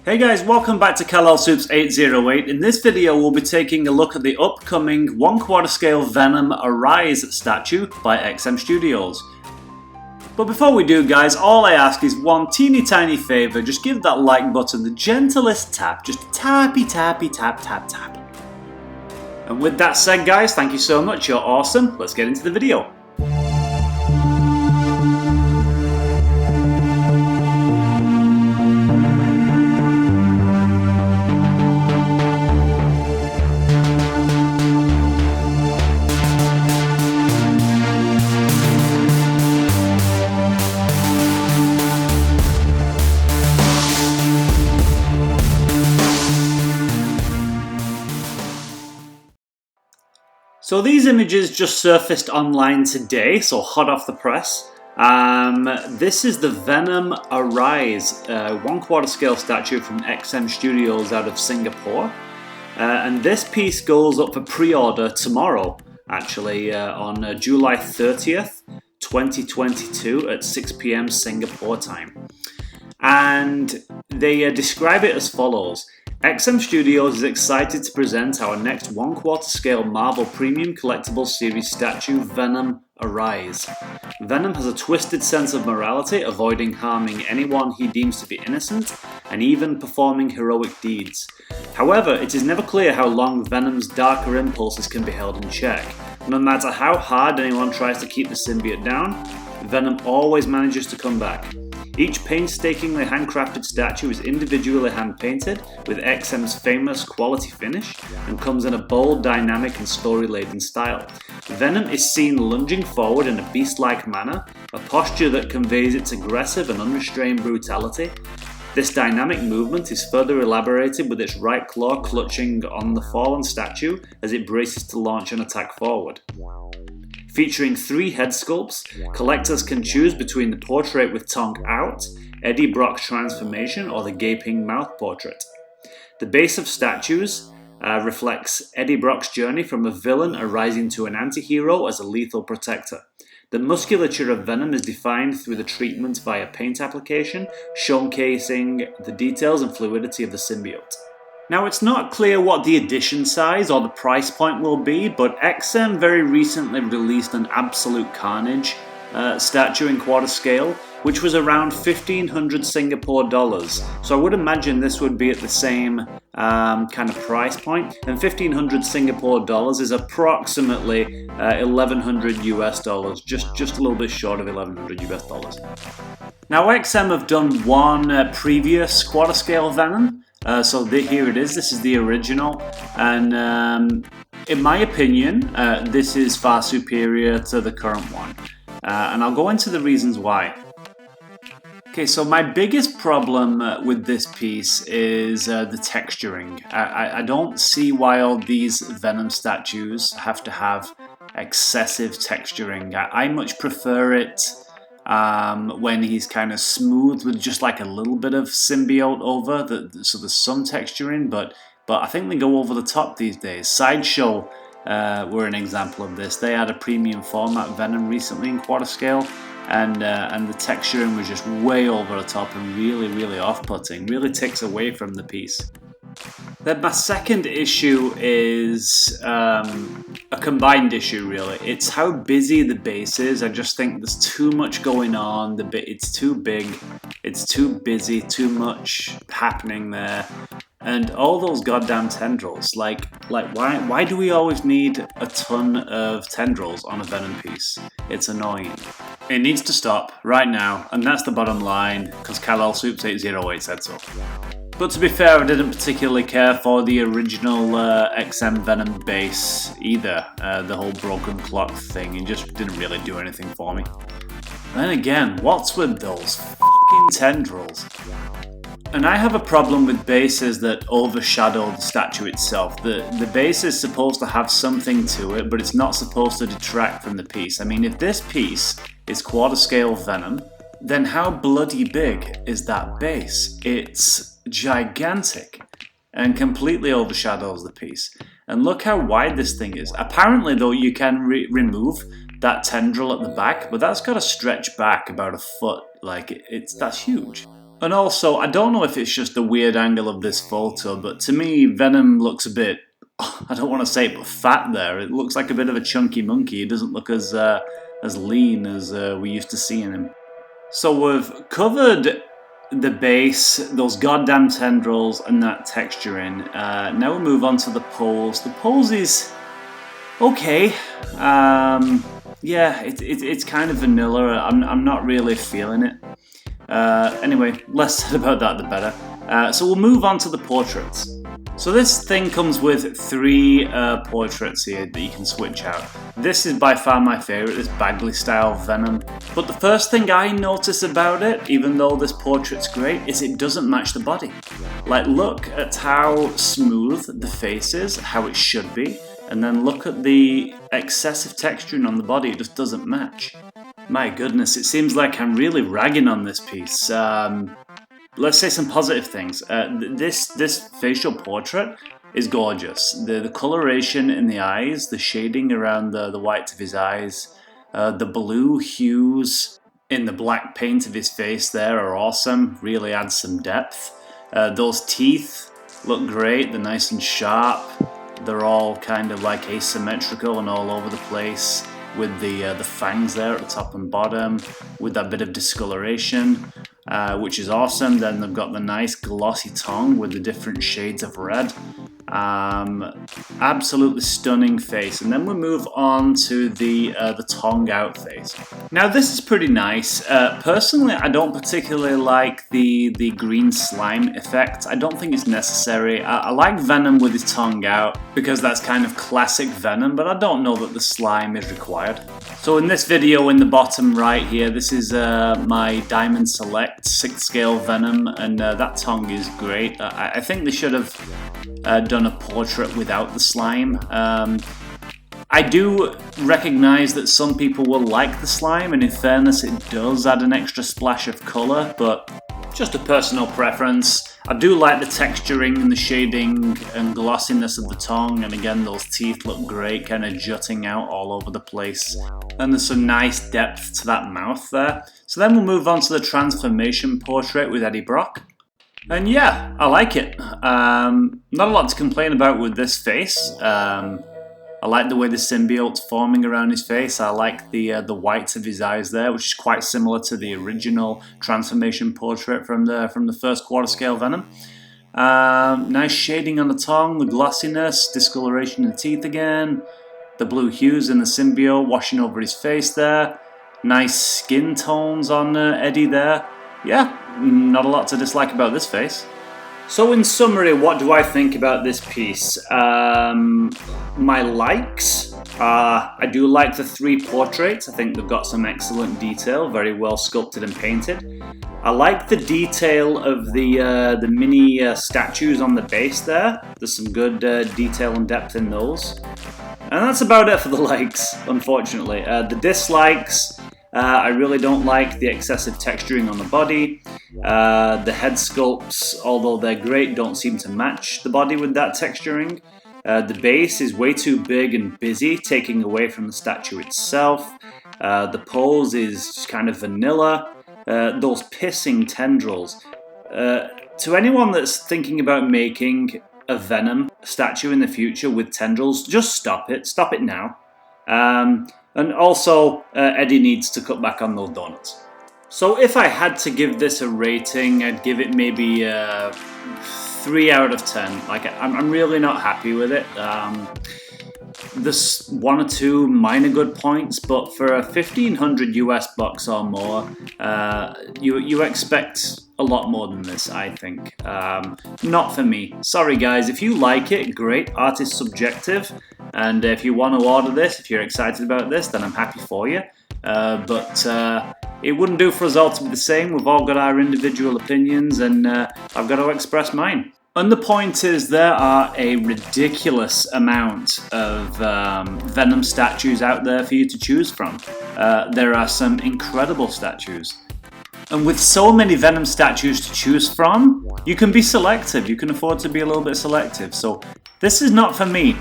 Hey guys, welcome back to Kal-El Soups 808. In this video we'll be taking a look at the upcoming 1/4 scale Venom Arise statue by XM Studios. But before we do guys, all I ask is one teeny tiny favour, just give that like button the gentlest tap, just tappy tappy tap tap tap. And with that said guys, thank you so much, you're awesome, let's get into the video. So these images just surfaced online today, so hot off the press. This is the Venom Arise 1/4 scale statue from XM Studios out of Singapore. And this piece goes up for pre-order tomorrow, actually, on July 30th, 2022 at 6 PM Singapore time. And they describe it as follows. XM Studios is excited to present our next 1/4 scale Marvel Premium Collectible Series statue, Venom Arise. Venom has a twisted sense of morality, avoiding harming anyone he deems to be innocent, and even performing heroic deeds. However, it is never clear how long Venom's darker impulses can be held in check. No matter how hard anyone tries to keep the symbiote down, Venom always manages to come back. Each painstakingly handcrafted statue is individually hand-painted with XM's famous quality finish and comes in a bold, dynamic and story-laden style. Venom is seen lunging forward in a beast-like manner, a posture that conveys its aggressive and unrestrained brutality. This dynamic movement is further elaborated with its right claw clutching on the fallen statue as it braces to launch an attack forward. Featuring 3 head sculpts, collectors can choose between the portrait with tongue out, Eddie Brock's transformation, or the gaping mouth portrait. The base of statues reflects Eddie Brock's journey from a villain arising to an anti-hero as a lethal protector. The musculature of Venom is defined through the treatment via paint application, showcasing the details and fluidity of the symbiote. Now it's not clear what the edition size or the price point will be, but XM very recently released an Absolute Carnage statue in 1/4 scale, which was around 1,500 Singapore dollars. So I would imagine this would be at the same kind of price point, and 1,500 Singapore dollars is approximately 1,100 US dollars, just a little bit short of 1,100 US dollars. Now XM have done one previous 1/4 scale Venom. Here it is, this is the original, and in my opinion, this is far superior to the current one, and I'll go into the reasons why. Okay, so my biggest problem with this piece is the texturing. I don't see why all these Venom statues have to have excessive texturing. I much prefer it when he's kind of smooth with just like a little bit of symbiote over, so there's some texturing, but I think they go over the top these days. Sideshow were an example of this. They had a premium format Venom recently in 1/4 scale, and the texturing was just way over the top and really off-putting, really takes away from the piece. Then my second issue is a combined issue, really. It's how busy the base is. I just think there's too much going on. It's too big, it's too busy, too much happening there. And all those goddamn tendrils. Like why do we always need a ton of tendrils on a Venom piece? It's annoying. It needs to stop right now, and that's the bottom line, because Kal-El Soups 808 said so. But to be fair, I didn't particularly care for the original XM Venom base either. The whole broken clock thing, it just didn't really do anything for me. Then again, what's with those fucking tendrils? And I have a problem with bases that overshadow the statue itself. The base is supposed to have something to it, but it's not supposed to detract from the piece. I mean, if this piece is 1/4 scale Venom, then how bloody big is that base? It's gigantic and completely overshadows the piece. And look how wide this thing is. Apparently though, you can remove that tendril at the back, but that's got to stretch back about a foot. Like that's huge. And also, I don't know if it's just the weird angle of this photo, but to me, Venom looks a bit, I don't want to say it, but fat there. It looks like a bit of a chunky monkey. He doesn't look as lean as we used to see in him. So we've covered the base, those goddamn tendrils, and that texturing. Now we'll move on to the poles. The poles is okay. Yeah, it's kind of vanilla. I'm not really feeling it. Anyway, less said about that the better. So we'll move on to the portraits. So this thing comes with 3 portraits here that you can switch out. This is by far my favourite, this Bagley style Venom. But the first thing I notice about it, even though this portrait's great, is it doesn't match the body. Like, look at how smooth the face is, how it should be, and then look at the excessive texturing on the body, it just doesn't match. My goodness, it seems like I'm really ragging on this piece. Let's say some positive things. This facial portrait is gorgeous. The coloration in the eyes, the shading around the whites of his eyes, the blue hues in the black paint of his face there are awesome, really add some depth. Those teeth look great, they're nice and sharp. They're all kind of like asymmetrical and all over the place, with the fangs there at the top and bottom, with that bit of discoloration, which is awesome. Then they've got the nice glossy tongue with the different shades of red. Absolutely stunning face. And then we move on to the tongue out face. Now this is pretty nice. Personally, I don't particularly like the green slime effect. I don't think it's necessary. I like Venom with his tongue out because that's kind of classic Venom, but I don't know that the slime is required. So in this video in the bottom right here, this is my Diamond Select 6th scale Venom, and that tongue is great. I think they should have done a portrait without the slime. I do recognise that some people will like the slime, and in fairness it does add an extra splash of colour, but just a personal preference. I do like the texturing and the shading and glossiness of the tongue, and again those teeth look great, kind of jutting out all over the place. And there's some nice depth to that mouth there. So then we'll move on to the transformation portrait with Eddie Brock. And yeah, I like it. Not a lot to complain about with this face. I like the way the symbiote's forming around his face. I like the whites of his eyes there, which is quite similar to the original transformation portrait from the first quarter scale Venom. Nice shading on the tongue, the glossiness, discoloration in the teeth again, the blue hues in the symbiote washing over his face there. Nice skin tones on Eddie there. Yeah, not a lot to dislike about this face. So in summary, what do I think about this piece? My likes, I do like the 3 portraits. I think they've got some excellent detail, very well sculpted and painted. I like the detail of the mini statues on the base there. There's some good detail and depth in those. And that's about it for the likes, unfortunately. The dislikes, I really don't like the excessive texturing on the body. The head sculpts, although they're great, don't seem to match the body with that texturing. The base is way too big and busy, taking away from the statue itself. The pose is kind of vanilla. Those pissing tendrils. To anyone that's thinking about making a Venom statue in the future with tendrils, just stop it. Stop it now. And also, Eddie needs to cut back on those donuts. So if I had to give this a rating, I'd give it maybe 3 out of 10. Like, I'm really not happy with it. There's 1 or 2 minor good points, but for a 1,500 US bucks or more, you expect a lot more than this, I think. Not for me. Sorry guys, if you like it, great. Art is subjective, and if you want to order this, if you're excited about this, then I'm happy for you. But it wouldn't do for us all to be the same. We've all got our individual opinions, and I've got to express mine. And the point is, there are a ridiculous amount of Venom statues out there for you to choose from. There are some incredible statues. And with so many Venom statues to choose from, you can be selective. You can afford to be a little bit selective. So this is not for me.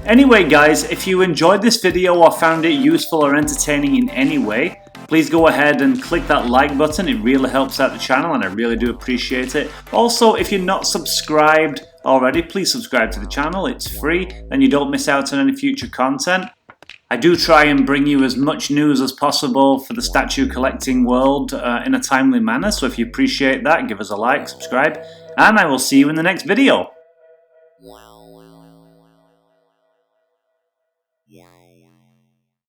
Anyway guys, if you enjoyed this video or found it useful or entertaining in any way, Please go ahead and click that like button. It really helps out the channel and I really do appreciate it. Also, if you're not subscribed already, please subscribe to the channel. It's free and you don't miss out on any future content. I do try and bring you as much news as possible for the statue collecting world in a timely manner. So if you appreciate that, give us a like, subscribe, and I will see you in the next video.